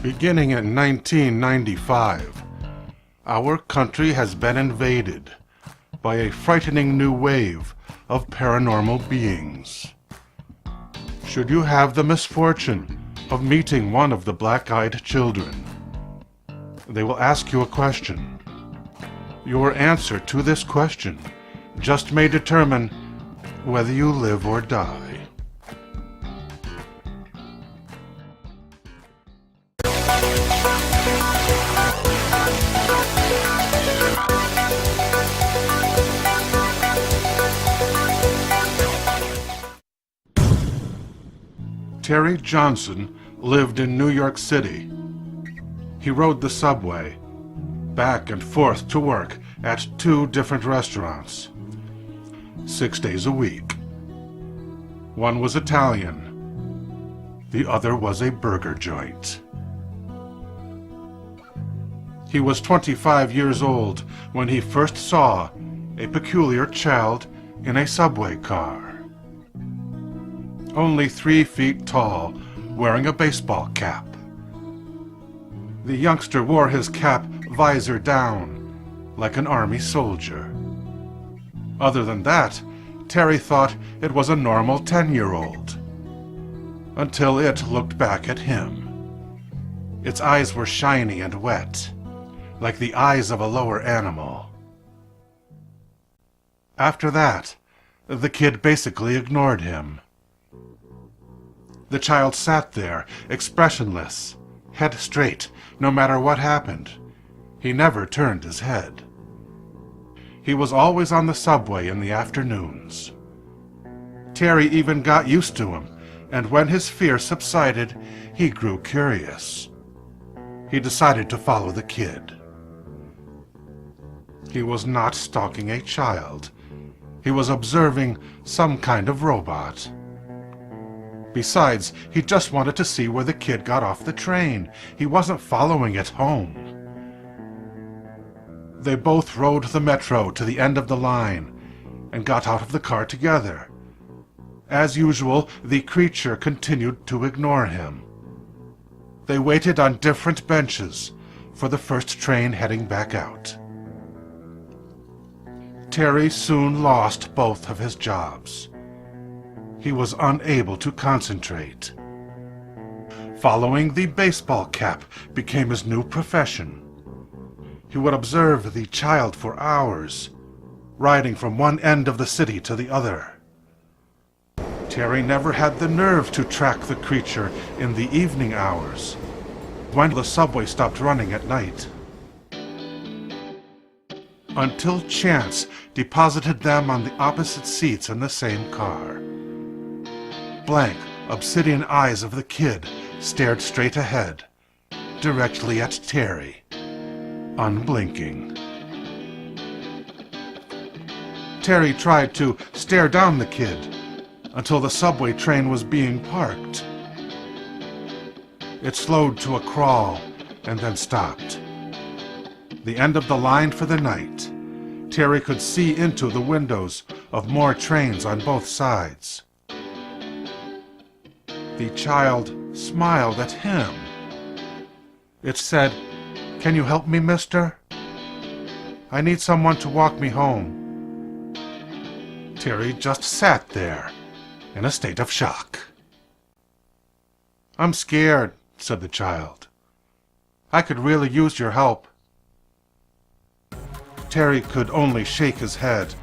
Beginning in 1995, our country has been invaded by a frightening new wave of paranormal beings. Should you have the misfortune of meeting one of the black-eyed children, they will ask you a question. Your answer to this question just may determine whether you live or die. Terry Johnson lived in New York City. He rode the subway back and forth to work at 2 different restaurants, 6 days a week. One was Italian, the other was a burger joint. He was 25 years old when he first saw a peculiar child in a subway car. Only 3 feet tall, wearing a baseball cap. The youngster wore his cap visor down, like an army soldier. Other than that, Terry thought it was a normal 10-year-old. Until it looked back at him. Its eyes were shiny and wet, like the eyes of a lower animal. After that, the kid basically ignored him. The child sat there, expressionless, head straight, no matter what happened. He never turned his head. He was always on the subway in the afternoons. Terry even got used to him, and when his fear subsided, he grew curious. He decided to follow the kid. He was not stalking a child. He was observing some kind of robot. Besides, he just wanted to see where the kid got off the train. He wasn't following it home. They both rode the metro to the end of the line and got out of the car together. As usual, the creature continued to ignore him. They waited on different benches for the first train heading back out. Terry soon lost both of his jobs. He was unable to concentrate. Following the baseball cap became his new profession. He would observe the child for hours, riding from one end of the city to the other. Terry never had the nerve to track the creature in the evening hours, when the subway stopped running at night. Until chance deposited them on the opposite seats in the same car. Blank, obsidian eyes of the kid stared straight ahead, directly at Terry, unblinking. Terry tried to stare down the kid until the subway train was being parked. It slowed to a crawl and then stopped. The end of the line for the night. Terry could see into the windows of more trains on both sides. The child smiled at him. It said, "Can you help me, mister? I need someone to walk me home." Terry just sat there, in a state of shock. "I'm scared," said the child. "I could really use your help." Terry could only shake his head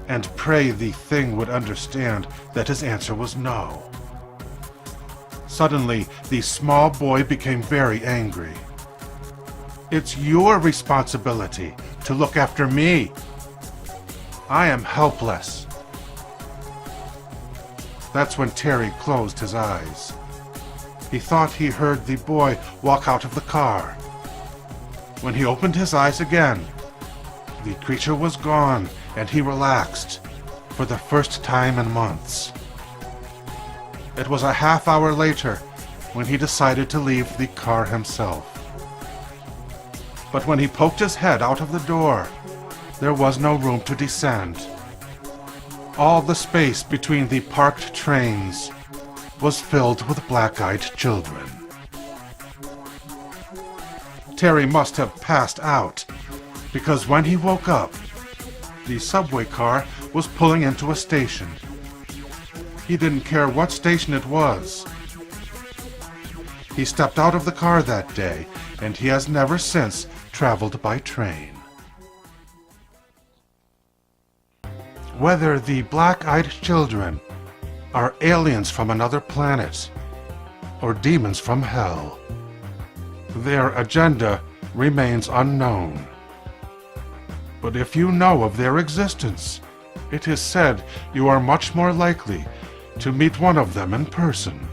and pray the thing would understand that his answer was no. Suddenly, the small boy became very angry. "It's your responsibility to look after me. I am helpless." That's when Terry closed his eyes. He thought he heard the boy walk out of the car. When he opened his eyes again, the creature was gone, and he relaxed for the first time in months. It was a half hour later when he decided to leave the car himself. But when he poked his head out of the door, there was no room to descend. All the space between the parked trains was filled with black-eyed children. Terry must have passed out, because when he woke up, the subway car was pulling into a station. He didn't care what station it was. He stepped out of the car that day, and he has never since traveled by train. Whether the black-eyed children are aliens from another planet or demons from hell, their agenda remains unknown. But if you know of their existence, it is said you are much more likely to meet one of them in person.